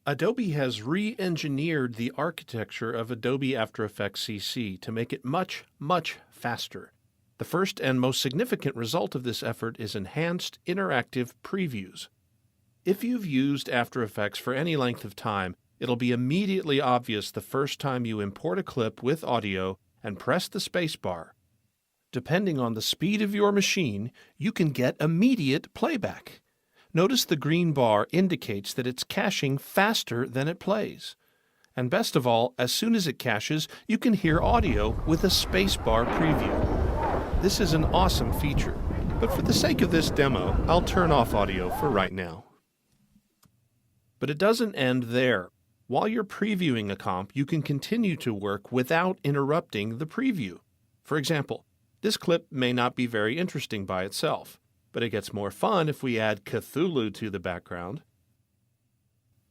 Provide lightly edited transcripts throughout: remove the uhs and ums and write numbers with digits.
Adobe has re-engineered the architecture of Adobe After Effects CC to make it much, much faster. The first and most significant result of this effort is enhanced interactive previews. If you've used After Effects for any length of time, it'll be immediately obvious the first time you import a clip with audio and press the spacebar. Depending on the speed of your machine, you can get immediate playback. Notice the green bar indicates that it's caching faster than it plays. And best of all, as soon as it caches, you can hear audio with a spacebar preview. This is an awesome feature, but for the sake of this demo, I'll turn off audio for right now. But it doesn't end there. While you're previewing a comp, you can continue to work without interrupting the preview. For example, this clip may not be very interesting by itself, but it gets more fun if we add Cthulhu to the background.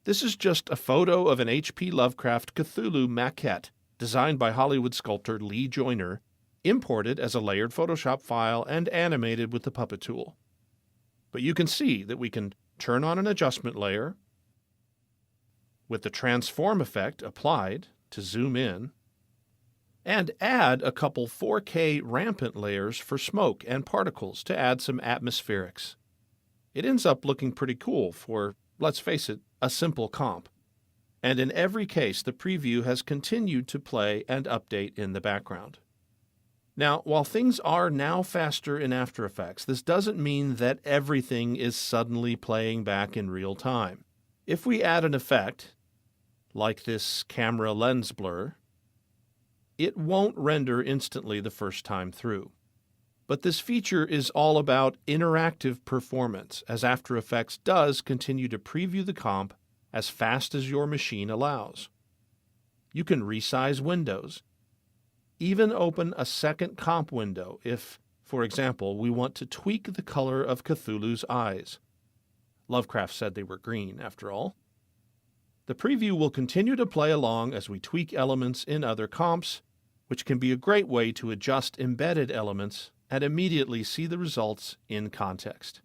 This is just a photo of an H.P. Lovecraft Cthulhu maquette designed by Hollywood sculptor Lee Joyner, imported as a layered Photoshop file and animated with the puppet tool. But you can see that we can turn on an adjustment layer with the transform effect applied to zoom in, and add a couple 4K rampant layers for smoke and particles to add some atmospherics. It ends up looking pretty cool for, let's face it, a simple comp. And in every case, the preview has continued to play and update in the background. Now, while things are now faster in After Effects, this doesn't mean that everything is suddenly playing back in real time. If we add an effect, like this camera lens blur, it won't render instantly the first time through. But this feature is all about interactive performance, as After Effects does continue to preview the comp as fast as your machine allows. You can resize windows, even open a second comp window if, for example, we want to tweak the color of Cthulhu's eyes. Lovecraft said they were green, after all. The preview will continue to play along as we tweak elements in other comps, which can be a great way to adjust embedded elements and immediately see the results in context.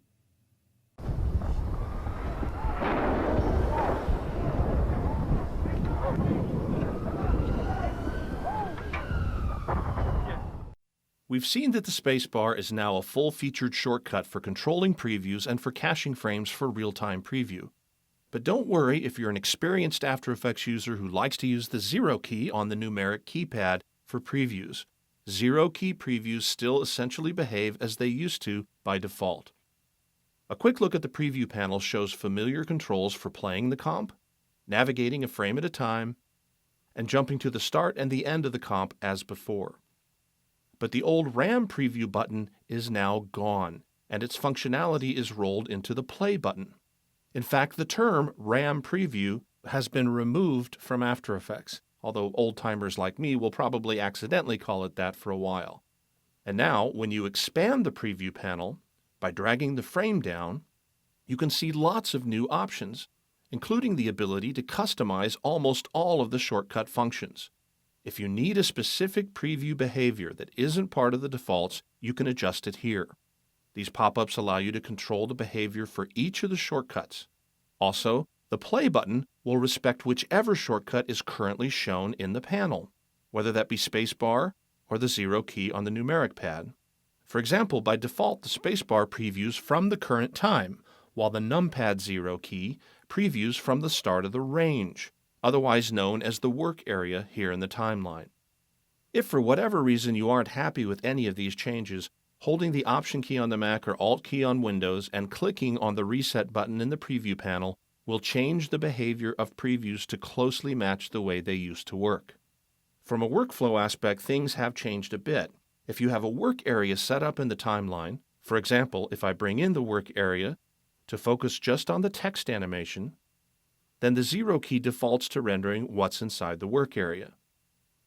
We've seen that the spacebar is now a full-featured shortcut for controlling previews and for caching frames for real-time preview. But don't worry if you're an experienced After Effects user who likes to use the 0 key on the numeric keypad for previews. 0 key previews still essentially behave as they used to by default. A quick look at the preview panel shows familiar controls for playing the comp, navigating a frame at a time, and jumping to the start and the end of the comp as before. But the old RAM preview button is now gone, and its functionality is rolled into the play button. In fact, the term RAM preview has been removed from After Effects, although old-timers like me will probably accidentally call it that for a while. And now, when you expand the preview panel by dragging the frame down, you can see lots of new options, including the ability to customize almost all of the shortcut functions. If you need a specific preview behavior that isn't part of the defaults, you can adjust it here. These pop-ups allow you to control the behavior for each of the shortcuts. Also, the play button will respect whichever shortcut is currently shown in the panel, whether that be spacebar or the 0 key on the numeric pad. For example, by default, the spacebar previews from the current time, while the numpad 0 key previews from the start of the range, otherwise known as the work area here in the timeline. If for whatever reason you aren't happy with any of these changes, holding the Option key on the Mac or Alt key on Windows and clicking on the Reset button in the preview panel will change the behavior of previews to closely match the way they used to work. From a workflow aspect, things have changed a bit. If you have a work area set up in the timeline, for example, if I bring in the work area to focus just on the text animation, then the 0 key defaults to rendering what's inside the work area.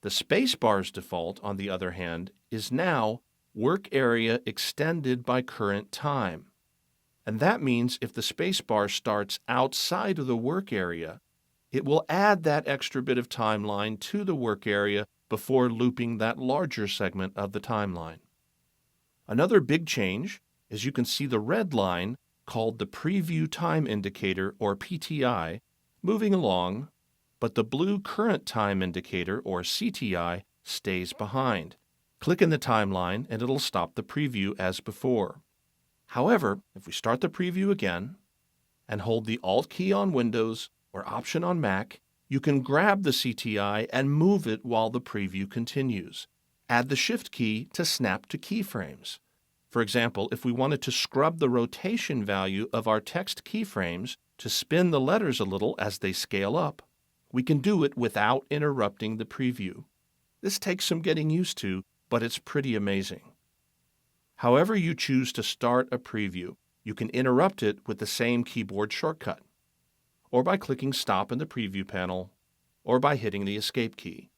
The spacebar's default, on the other hand, is now work area extended by current time. And that means if the spacebar starts outside of the work area, it will add that extra bit of timeline to the work area before looping that larger segment of the timeline. Another big change is you can see the red line called the Preview Time Indicator, or PTI, moving along, but the blue current time indicator, or CTI, stays behind. Click in the timeline and it'll stop the preview as before. However, if we start the preview again and hold the Alt key on Windows or Option on Mac, you can grab the CTI and move it while the preview continues. Add the Shift key to snap to keyframes. For example, if we wanted to scrub the rotation value of our text keyframes to spin the letters a little as they scale up, we can do it without interrupting the preview. This takes some getting used to, but it's pretty amazing. However you choose to start a preview, you can interrupt it with the same keyboard shortcut, or by clicking Stop in the Preview panel, or by hitting the Escape key.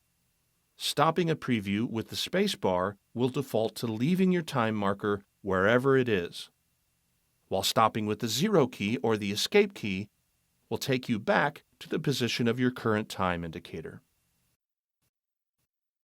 Stopping a preview with the spacebar will default to leaving your time marker wherever it is, while stopping with the 0 key or the Escape key will take you back to the position of your current time indicator.